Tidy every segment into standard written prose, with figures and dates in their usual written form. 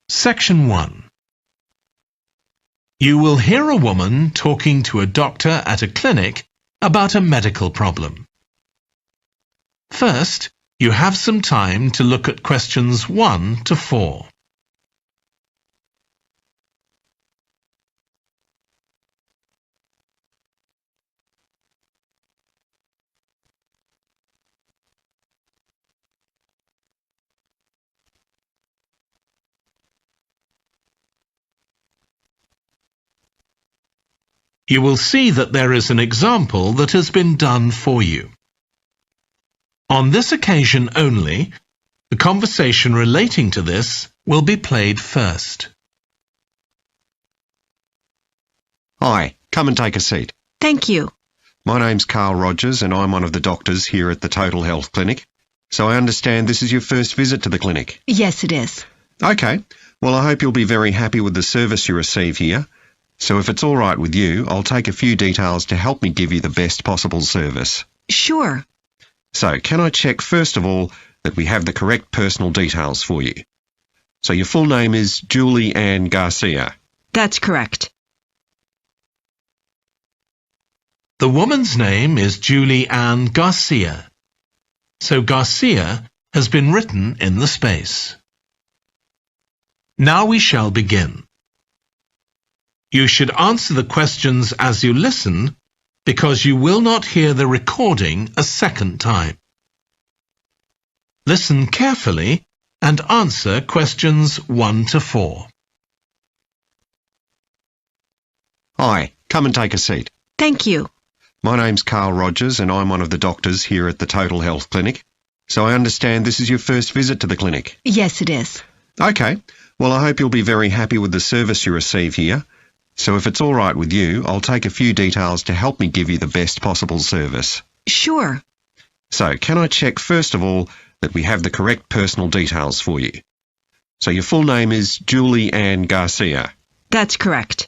Section 1. You will hear a woman talking to a doctor at a clinic about a medical problem. First, you have some time to look at questions 1 to 4. You will see that there is an example that has been done for you. On this occasion only, the conversation relating to this will be played first. Hi, come and take a seat. Thank you. My name's Carl Rogers and I'm one of the doctors here at the Total Health Clinic. So I understand this is your first visit to the clinic. Yes, it is. Okay, well I hope you'll be very happy with the service you receive here. So if it's all right with you, I'll take a few details to help me give you the best possible service. Sure. So can I check first of all that we have the correct personal details for you? So your full name is Julie Ann Garcia. That's correct. The woman's name is Julie Ann Garcia. So Garcia has been written in the space. Now we shall begin. You should answer the questions as you listen because you will not hear the recording a second time. Listen carefully and answer questions 1 to 4. Hi, come and take a seat. Thank you. My name's Carl Rogers and I'm one of the doctors here at the Total Health Clinic. So I understand this is your first visit to the clinic. Yes, it is. Okay, well I hope you'll be very happy with the service you receive here. So if it's all right with you, I'll take a few details to help me give you the best possible service. Sure. So can I check first of all that we have the correct personal details for you? So your full name is Julie Ann Garcia. That's correct.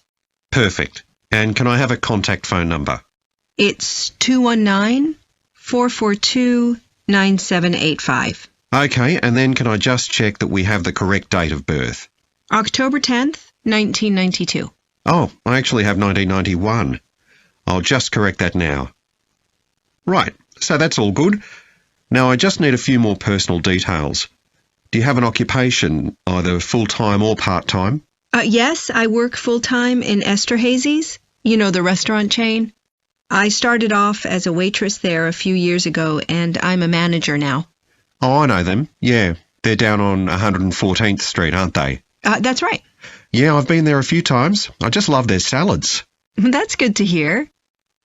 Perfect. And can I have a contact phone number? It's 219-442-9785. Okay, and then can I just check that we have the correct date of birth? October 10th, 1992. Oh, I actually have 1991. I'll just correct that now. Right, so that's all good. Now I just need a few more personal details. Do you have an occupation, either full-time or part-time? Yes, I work full-time in Esterhazy's, you know, the restaurant chain. I started off as a waitress there a few years ago, and I'm a manager now. Oh, I know them. Yeah, they're down on 114th Street, aren't they? That's right. Yeah, I've been there a few times. I just love their salads. That's good to hear.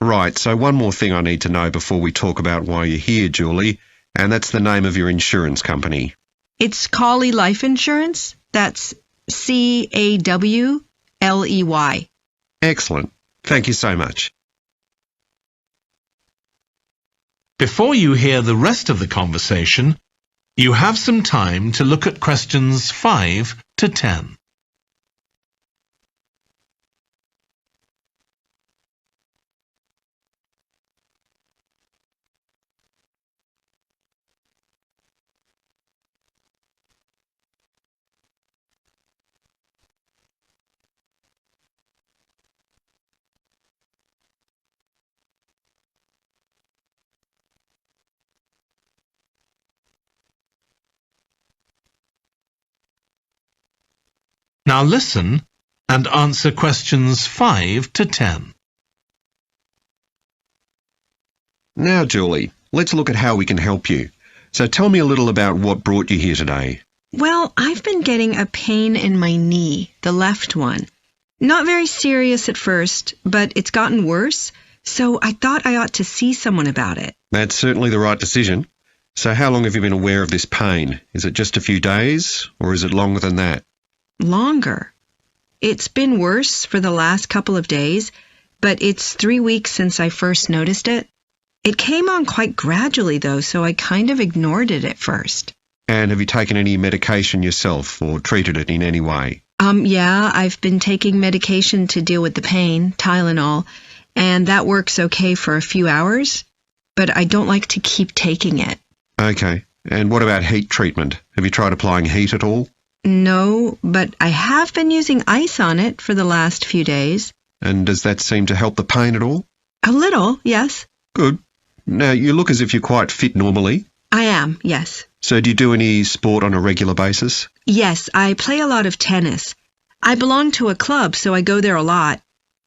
Right, so one more thing I need to know before we talk about why you're here, Julie, and that's the name of your insurance company. It's Cawley Life Insurance. That's C-A-W-L-E-Y. Excellent. Thank you so much. Before you hear the rest of the conversation, you have some time to look at questions 5 to 10. Now listen and answer questions 5 to 10. Now, Julie, let's look at how we can help you. So tell me a little about what brought you here today. Well, I've been getting a pain in my knee, the left one. Not very serious at first, but it's gotten worse, so I thought I ought to see someone about it. That's certainly the right decision. So how long have you been aware of this pain? Is it just a few days, or is it longer than that? Longer. It's been worse for the last couple of days, but it's 3 weeks since I first noticed it. It came on quite gradually, though, so I kind of ignored it at first. And have you taken any medication yourself or treated it in any way? Yeah, I've been taking medication to deal with the pain, Tylenol, and that works okay for a few hours, but I don't like to keep taking it. Okay. And what about heat treatment? Have you tried applying heat at all? No, but I have been using ice on it for the last few days. And does that seem to help the pain at all? A little, yes. Good. Now, you look as if you're quite fit normally. I am, yes. So do you do any sport on a regular basis? Yes, I play a lot of tennis. I belong to a club, so I go there a lot.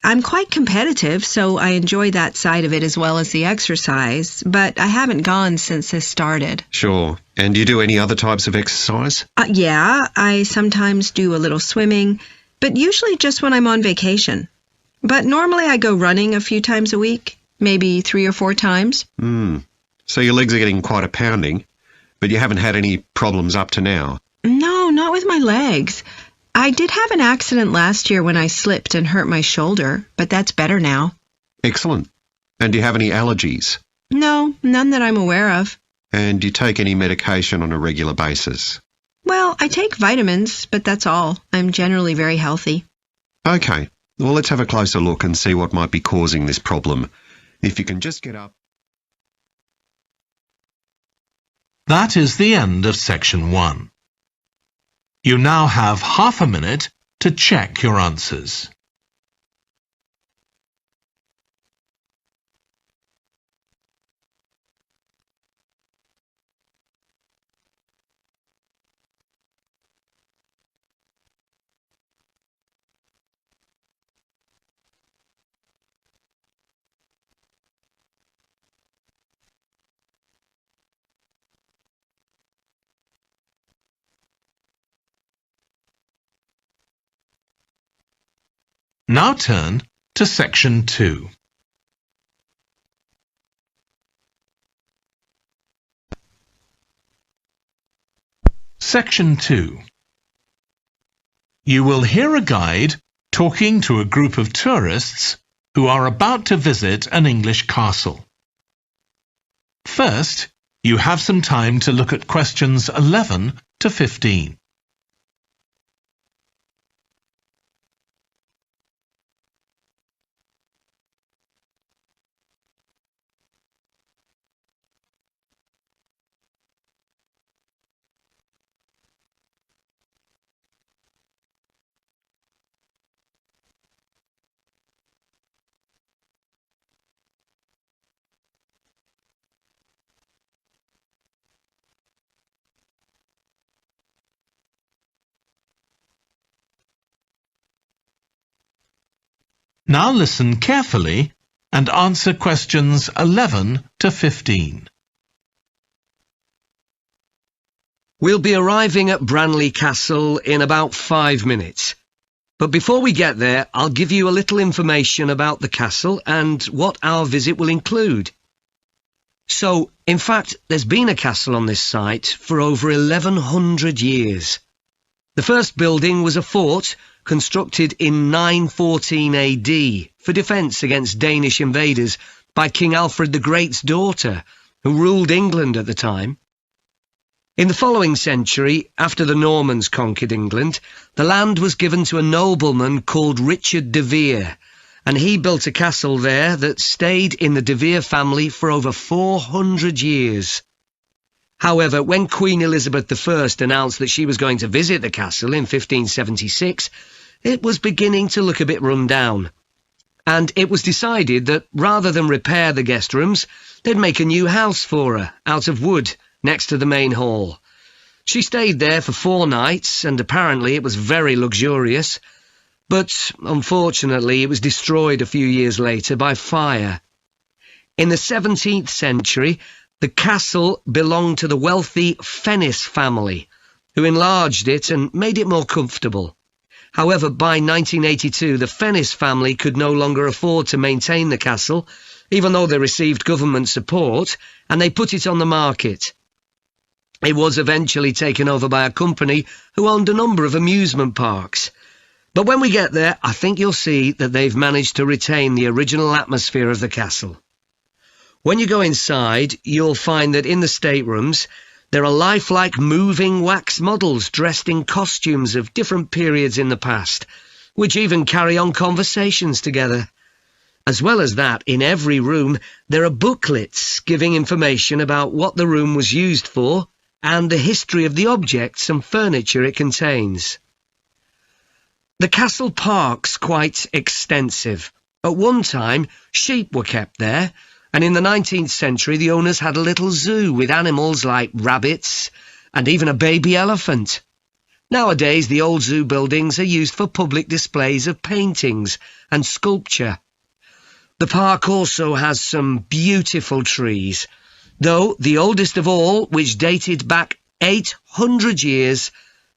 I'm quite competitive, so I enjoy that side of it as well as the exercise, but I haven't gone since this started. Sure. And do you do any other types of exercise? Yeah, I sometimes do a little swimming, but usually just when I'm on vacation. But normally I go running a few times a week, maybe 3 or 4 times. So your legs are getting quite a pounding, but you haven't had any problems up to now? No, not with my legs. I did have an accident last year when I slipped and hurt my shoulder, but that's better now. Excellent. And do you have any allergies? No, none that I'm aware of. And do you take any medication on a regular basis? Well, I take vitamins, but that's all. I'm generally very healthy. Okay. Well, let's have a closer look and see what might be causing this problem. If you can just get up. That is the end of section 1. You now have half a minute to check your answers. Now turn to section 2. Section 2. You will hear a guide talking to a group of tourists who are about to visit an English castle. First, you have some time to look at questions 11 to 15. Now listen carefully and answer questions 11 to 15. We'll be arriving at Branley Castle in about 5 minutes. But before we get there, I'll give you a little information about the castle and what our visit will include. So, in fact, there's been a castle on this site for over 1100 years. The first building was a fort constructed in 914 AD for defence against Danish invaders by King Alfred the Great's daughter, who ruled England at the time. In the following century, after the Normans conquered England, the land was given to a nobleman called Richard de Vere, and he built a castle there that stayed in the de Vere family for over 400 years. However, when Queen Elizabeth I announced that she was going to visit the castle in 1576, it was beginning to look a bit run down. And it was decided that rather than repair the guest rooms, they'd make a new house for her, out of wood, next to the main hall. She stayed there for 4 nights, and apparently it was very luxurious. But, unfortunately, it was destroyed a few years later by fire. In the 17th century, the castle belonged to the wealthy Fennis family, who enlarged it and made it more comfortable. However, by 1982, the Fennis family could no longer afford to maintain the castle, even though they received government support, and they put it on the market. It was eventually taken over by a company who owned a number of amusement parks. But when we get there, I think you'll see that they've managed to retain the original atmosphere of the castle. When you go inside, you'll find that in the staterooms, there are lifelike moving wax models dressed in costumes of different periods in the past, which even carry on conversations together. As well as that, in every room, there are booklets giving information about what the room was used for, and the history of the objects and furniture it contains. The castle park's quite extensive. At one time, sheep were kept there, and in the 19th century the owners had a little zoo with animals like rabbits and even a baby elephant. Nowadays the old zoo buildings are used for public displays of paintings and sculpture. The park also has some beautiful trees, though the oldest of all, which dated back 800 years,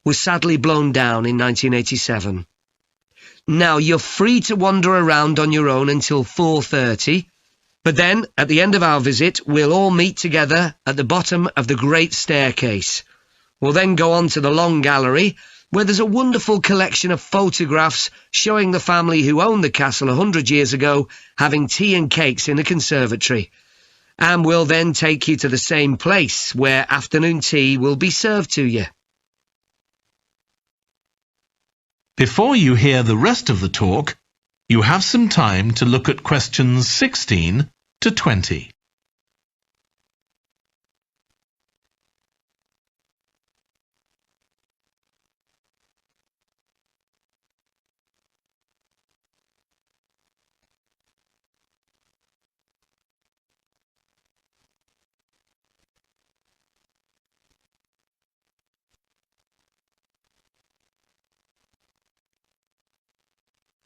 was sadly blown down in 1987. Now, you're free to wander around on your own until 4:30, but then, at the end of our visit, we'll all meet together at the bottom of the great staircase. We'll then go on to the long gallery, where there's a wonderful collection of photographs showing the family who owned the castle 100 years ago having tea and cakes in the conservatory. And we'll then take you to the same place, where afternoon tea will be served to you. Before you hear the rest of the talk, you have some time to look at questions 16 to 20.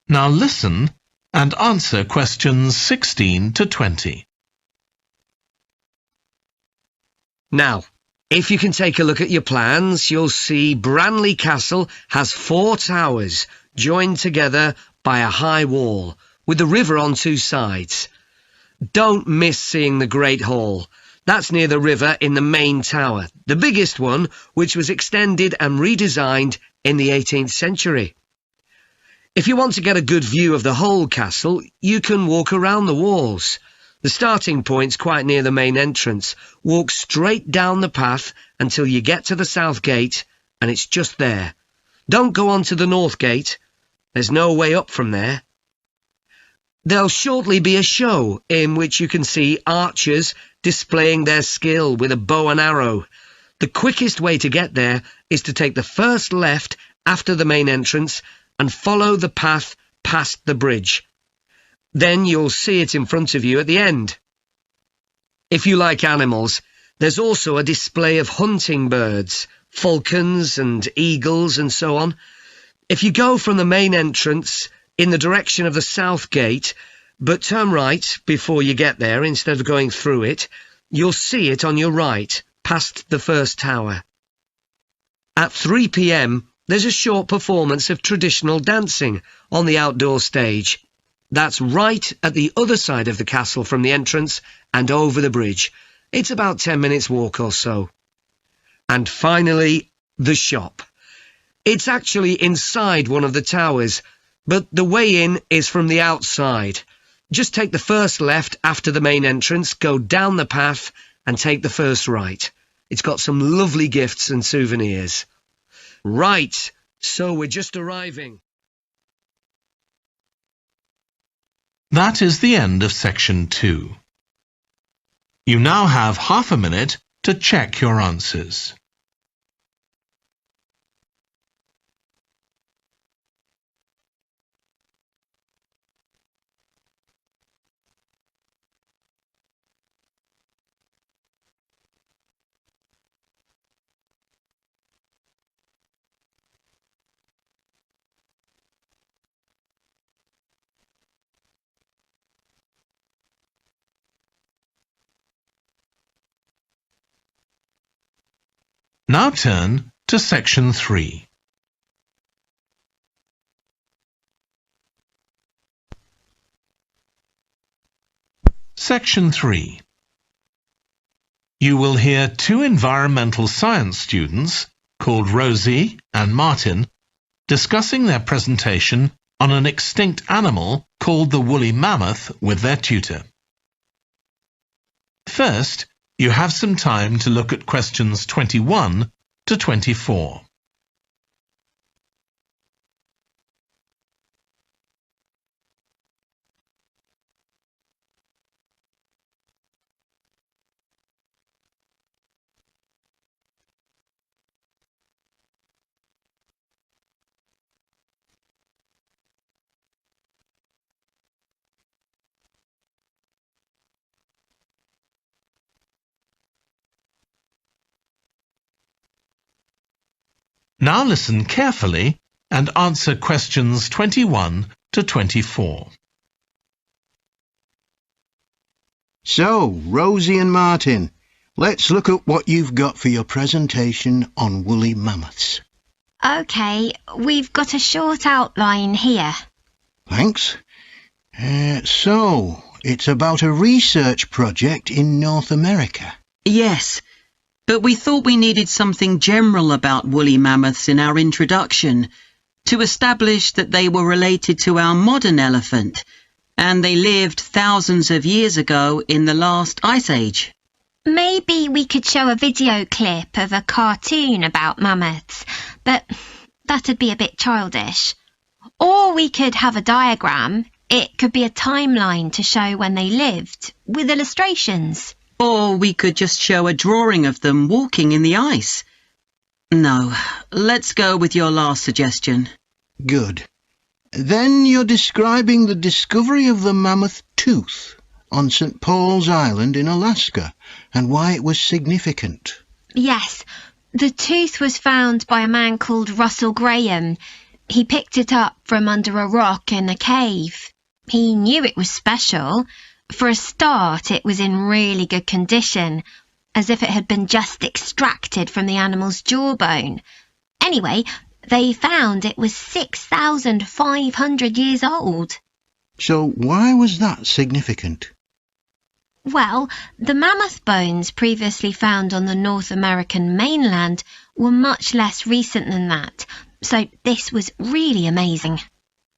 Now listen and answer questions 16 to 20. Now, if you can take a look at your plans, you'll see Branley Castle has 4 towers joined together by a high wall, with the river on 2 sides. Don't miss seeing the Great Hall. That's near the river in the main tower, the biggest one, which was extended and redesigned in the 18th century. If you want to get a good view of the whole castle, you can walk around the walls. The starting point's quite near the main entrance. Walk straight down the path until you get to the south gate, and it's just there. Don't go on to the north gate. There's no way up from there. There'll shortly be a show in which you can see archers displaying their skill with a bow and arrow. The quickest way to get there is to take the first left after the main entrance and follow the path past the bridge. Then you'll see it in front of you at the end. If you like animals, there's also a display of hunting birds, falcons and eagles and so on. If you go from the main entrance in the direction of the south gate, but turn right before you get there instead of going through it, you'll see it on your right, past the first tower. At 3 p.m, there's a short performance of traditional dancing on the outdoor stage. That's right at the other side of the castle from the entrance and over the bridge. It's about 10 minutes walk or so. And finally, the shop. It's actually inside one of the towers, but the way in is from the outside. Just take the first left after the main entrance, go down the path and take the first right. It's got some lovely gifts and souvenirs. Right, so we're just arriving. That is the end of section 2. You now have half a minute to check your answers. Now turn to section 3. Section 3. You will hear 2 environmental science students, called Rosie and Martin, discussing their presentation on an extinct animal called the woolly mammoth with their tutor. First, you have some time to look at questions 21 to 24. Now listen carefully and answer questions 21 to 24. So, Rosie and Martin, let's look at what you've got for your presentation on woolly mammoths. OK, we've got a short outline here. Thanks. So, it's about a research project in North America. Yes, but we thought we needed something general about woolly mammoths in our introduction to establish that they were related to our modern elephant, and they lived thousands of years ago in the last ice age. Maybe we could show a video clip of a cartoon about mammoths, but that'd be a bit childish. Or we could have a diagram. It could be a timeline to show when they lived, with illustrations. Or we could just show a drawing of them walking in the ice. No, let's go with your last suggestion. Good. Then you're describing the discovery of the mammoth tooth on St. Paul's Island in Alaska and why it was significant. Yes, the tooth was found by a man called Russell Graham. He picked it up from under a rock in a cave. He knew it was special. For a start, it was in really good condition, as if it had been just extracted from the animal's jawbone. Anyway, they found it was 6,500 years old. So why was that significant? Well, the mammoth bones previously found on the North American mainland were much less recent than that, so this was really amazing.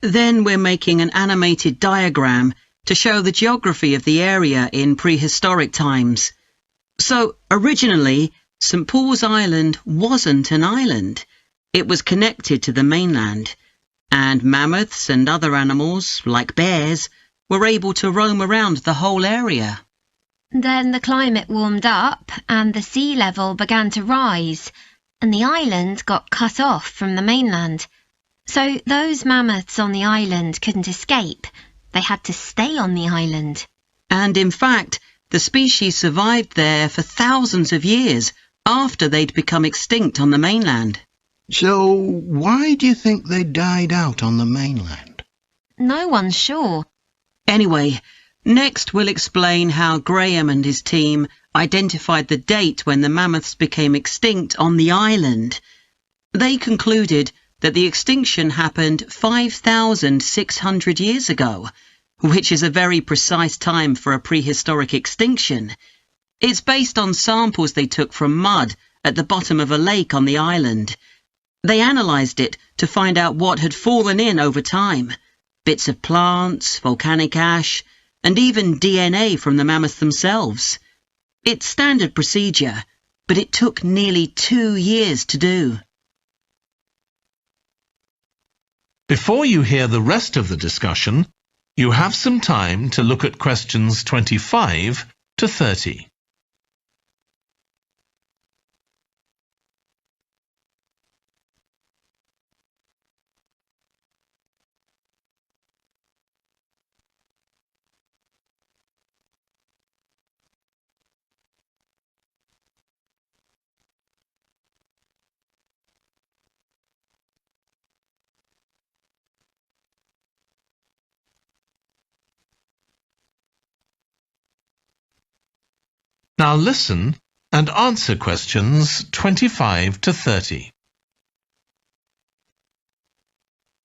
Then we're making an animated diagram to show the geography of the area in prehistoric times. So, originally, St. Paul's Island wasn't an island. It was connected to the mainland, and mammoths and other animals, like bears, were able to roam around the whole area. Then the climate warmed up and the sea level began to rise, and the island got cut off from the mainland. So those mammoths on the island couldn't escape. They had to stay on the island. And in fact, the species survived there for thousands of years after they'd become extinct on the mainland. So why do you think they died out on the mainland? No one's sure. Anyway, next we'll explain how Graham and his team identified the date when the mammoths became extinct on the island. They concluded that the extinction happened 5,600 years ago, which is a very precise time for a prehistoric extinction. It's based on samples they took from mud at the bottom of a lake on the island. They analysed it to find out what had fallen in over time, bits of plants, volcanic ash, and even DNA from the mammoths themselves. It's standard procedure, but it took nearly 2 years to do. Before you hear the rest of the discussion, you have some time to look at questions 25 to 30. Now listen and answer questions 25 to 30.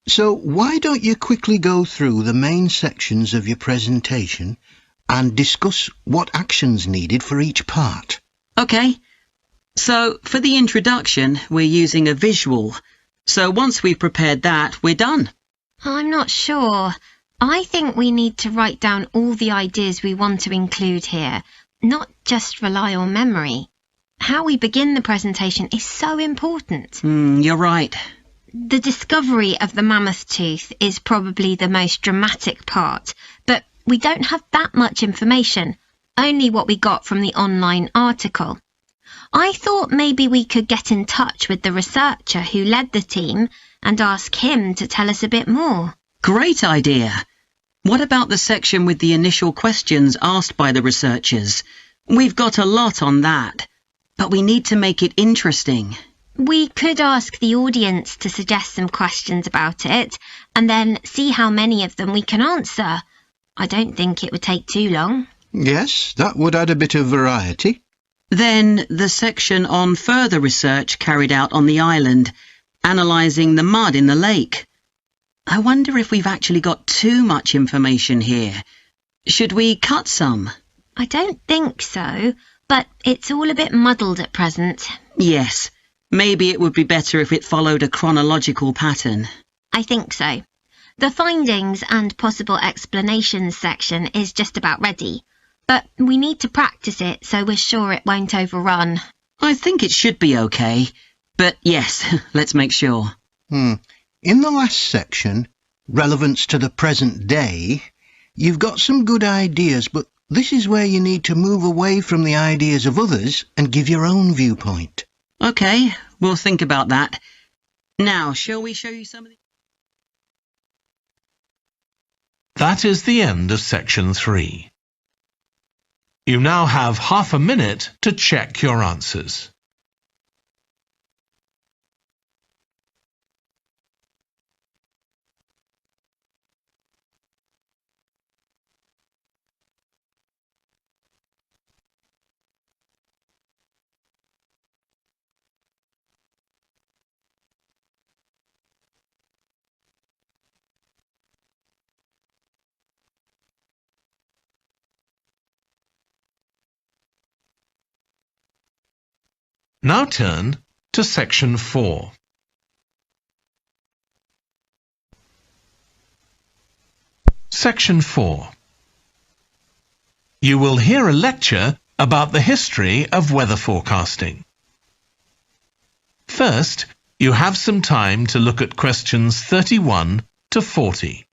So why don't you quickly go through the main sections of your presentation and discuss what actions needed for each part? OK. So for the introduction, we're using a visual. So once we've prepared that, we're done. I'm not sure. I think we need to write down all the ideas we want to include here, not just rely on memory. How we begin the presentation is so important. You're right. The discovery of the mammoth tooth is probably the most dramatic part, but we don't have that much information, only what we got from the online article. I thought maybe we could get in touch with the researcher who led the team and ask him to tell us a bit more. Great idea. What about the section with the initial questions asked by the researchers? We've got a lot on that, but we need to make it interesting. We could ask the audience to suggest some questions about it, and then see how many of them we can answer. I don't think it would take too long. Yes, that would add a bit of variety. Then the section on further research carried out on the island, analysing the mud in the lake. I wonder if we've actually got too much information here. Should we cut some? I don't think so, but it's all a bit muddled at present. Yes, maybe it would be better if it followed a chronological pattern. I think so. The findings and possible explanations section is just about ready, but we need to practice it so we're sure it won't overrun. I think it should be okay, but yes, let's make sure. In the last section, relevance to the present day, you've got some good ideas, but this is where you need to move away from the ideas of others and give your own viewpoint. Okay, we'll think about that. Now, shall we show you some of the... That is the end of section 3. You now have half a minute to check your answers. Now turn to section 4. Section 4. You will hear a lecture about the history of weather forecasting. First, you have some time to look at questions 31 to 40.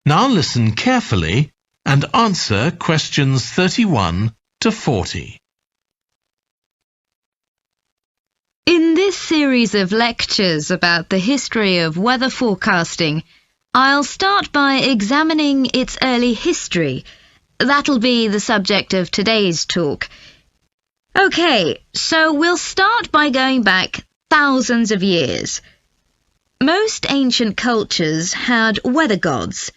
Now listen carefully and answer questions 31 to 40. In this series of lectures about the history of weather forecasting, I'll start by examining its early history. That'll be the subject of today's talk. Okay, so we'll start by going back thousands of years. Most ancient cultures had weather gods,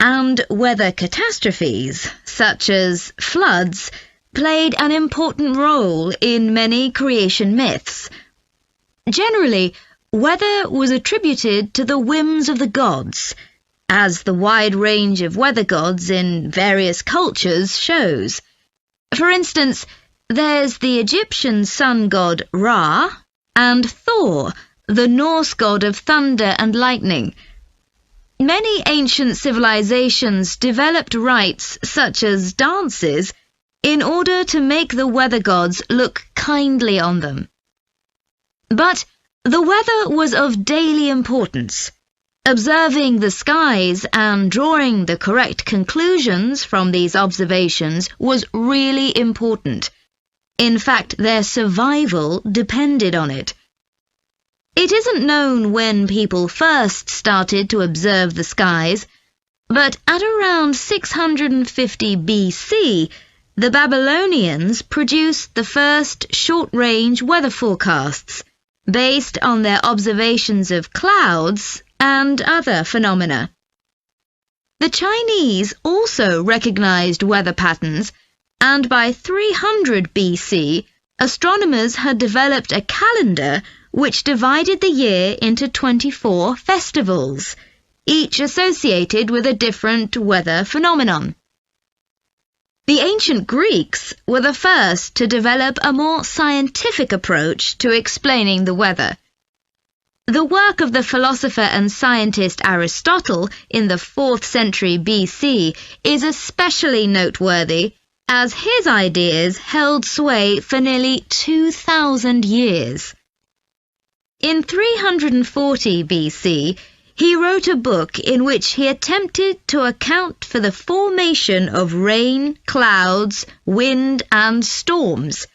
and weather catastrophes, such as floods, played an important role in many creation myths. Generally, weather was attributed to the whims of the gods, as the wide range of weather gods in various cultures shows. For instance, there's the Egyptian sun god Ra, and Thor, the Norse god of thunder and lightning. Many ancient civilizations developed rites such as dances in order to make the weather gods look kindly on them. But the weather was of daily importance. Observing the skies and drawing the correct conclusions from these observations was really important. In fact, their survival depended on it. It isn't known when people first started to observe the skies, but at around 650 BC, the Babylonians produced the first short-range weather forecasts, based on their observations of clouds and other phenomena. The Chinese also recognized weather patterns, and by 300 BC, astronomers had developed a calendar which divided the year into 24 festivals, each associated with a different weather phenomenon. The ancient Greeks were the first to develop a more scientific approach to explaining the weather. The work of the philosopher and scientist Aristotle in the 4th century BC is especially noteworthy, as his ideas held sway for nearly 2,000 years. In 340 BC, he wrote a book in which he attempted to account for the formation of rain, clouds, wind, and storms.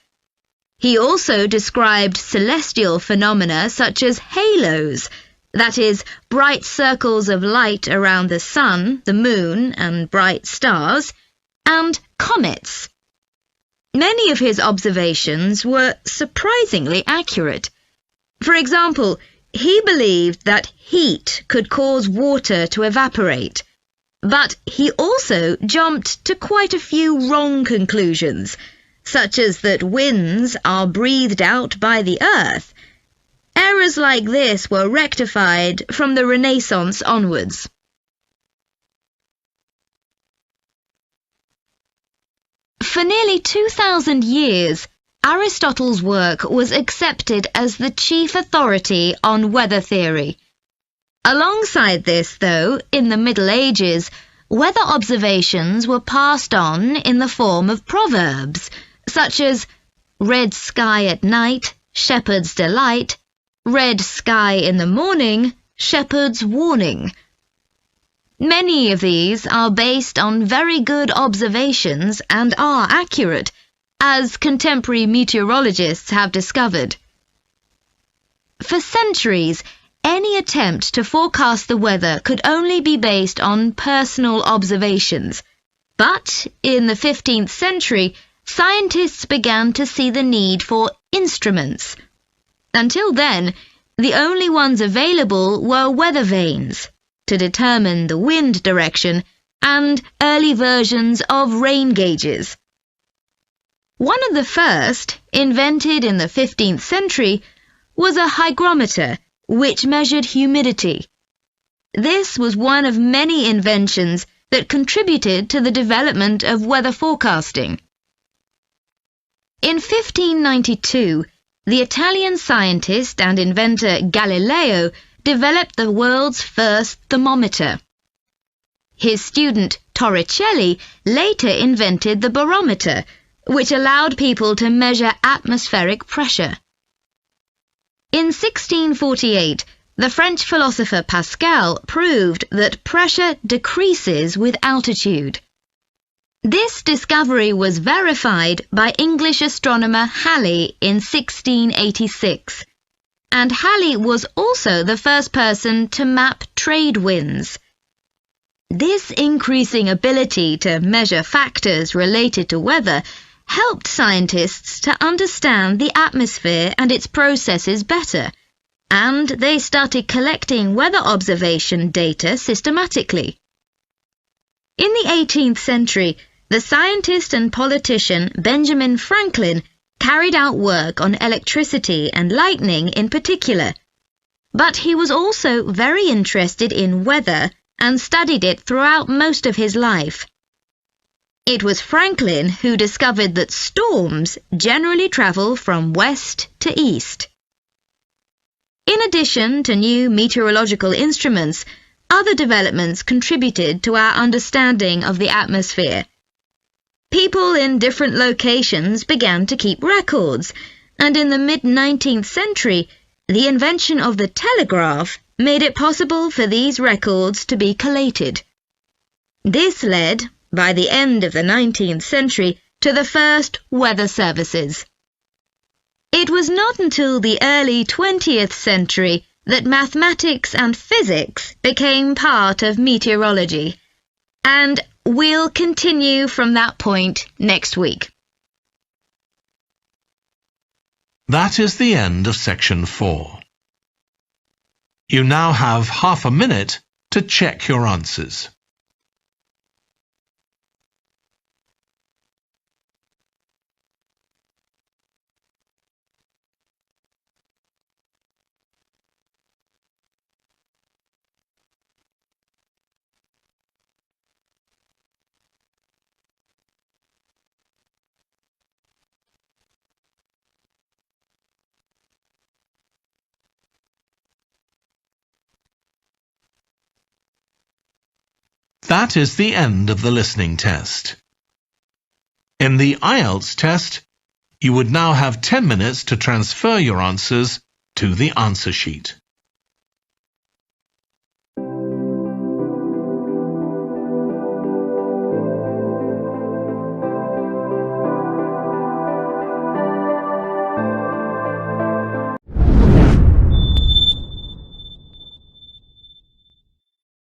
He also described celestial phenomena such as halos, that is, bright circles of light around the sun, the moon, and bright stars, and comets. Many of his observations were surprisingly accurate. For example, he believed that heat could cause water to evaporate, but he also jumped to quite a few wrong conclusions, such as that winds are breathed out by the earth. Errors like this were rectified from the Renaissance onwards. For nearly 2,000 years, Aristotle's work was accepted as the chief authority on weather theory. Alongside this, though, in the Middle Ages, weather observations were passed on in the form of proverbs, such as red sky at night, shepherd's delight, red sky in the morning, shepherd's warning. Many of these are based on very good observations and are accurate, as contemporary meteorologists have discovered. For centuries, any attempt to forecast the weather could only be based on personal observations. But in the 15th century, scientists began to see the need for instruments. Until then, the only ones available were weather vanes to determine the wind direction and early versions of rain gauges. One of the first, invented in the 15th century, was a hygrometer, which measured humidity. This was one of many inventions that contributed to the development of weather forecasting. In 1592, the Italian scientist and inventor Galileo developed the world's first thermometer. His student Torricelli later invented the barometer, which allowed people to measure atmospheric pressure. In 1648, the French philosopher Pascal proved that pressure decreases with altitude. This discovery was verified by English astronomer Halley in 1686, and Halley was also the first person to map trade winds. This increasing ability to measure factors related to weather helped scientists to understand the atmosphere and its processes better, and they started collecting weather observation data systematically. In the 18th century, the scientist and politician Benjamin Franklin carried out work on electricity and lightning in particular, but he was also very interested in weather and studied it throughout most of his life. It was Franklin who discovered that storms generally travel from west to east. In addition to new meteorological instruments, other developments contributed to our understanding of the atmosphere. People in different locations began to keep records, and in the mid-19th century, the invention of the telegraph made it possible for these records to be collated. This led, by the end of the 19th century, to the first weather services. It was not until the early 20th century that mathematics and physics became part of meteorology, and we'll continue from that point next week. That is the end of section 4. You now have half a minute to check your answers. That is the end of the listening test. In the IELTS test, you would now have 10 minutes to transfer your answers to the answer sheet.